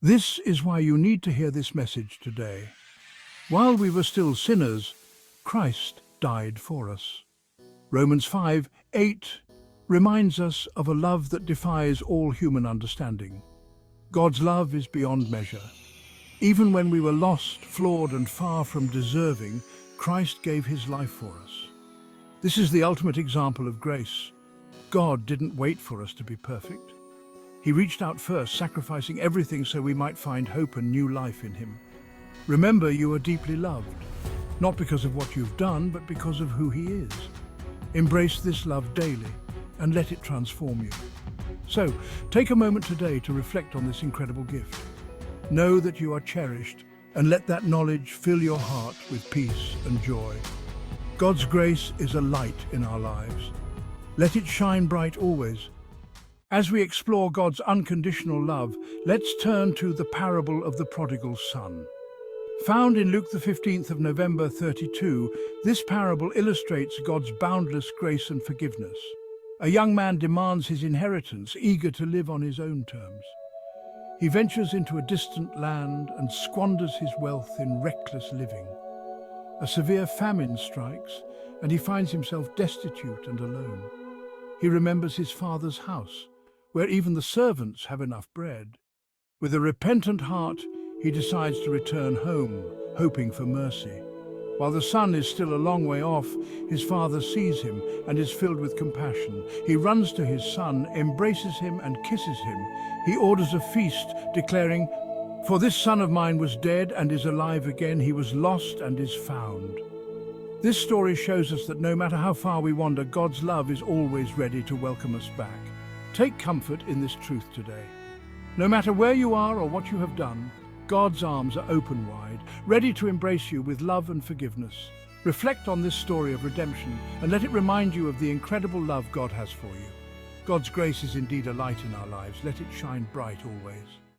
This is why you need to hear this message today. While we were still sinners, Christ died for us. Romans 5:8 reminds us of a love that defies all human understanding. God's love is beyond measure. Even when we were lost, flawed, and far from deserving, Christ gave his life for us. This is the ultimate example of grace. God didn't wait for us to be perfect. He reached out first, sacrificing everything so we might find hope and new life in him. Remember, you are deeply loved, not because of what you've done, but because of who he is. Embrace this love daily and let it transform you. So, take a moment today to reflect on this incredible gift. Know that you are cherished, and let that knowledge fill your heart with peace and joy. God's grace is a light in our lives. Let it shine bright always. As we explore God's unconditional love, let's turn to the parable of the Prodigal Son. Found in Luke the 15th of November 32, this parable illustrates God's boundless grace and forgiveness. A young man demands his inheritance, eager to live on his own terms. He ventures into a distant land and squanders his wealth in reckless living. A severe famine strikes, and he finds himself destitute and alone. He remembers his father's house, where even the servants have enough bread. With a repentant heart, he decides to return home, hoping for mercy. While the son is still a long way off, his father sees him and is filled with compassion. He runs to his son, embraces him and kisses him. He orders a feast, declaring, "For this son of mine was dead and is alive again. He was lost and is found." This story shows us that no matter how far we wander, God's love is always ready to welcome us back. Take comfort in this truth today. No matter where you are or what you have done, God's arms are open wide, ready to embrace you with love and forgiveness. Reflect on this story of redemption and let it remind you of the incredible love God has for you. God's grace is indeed a light in our lives. Let it shine bright always.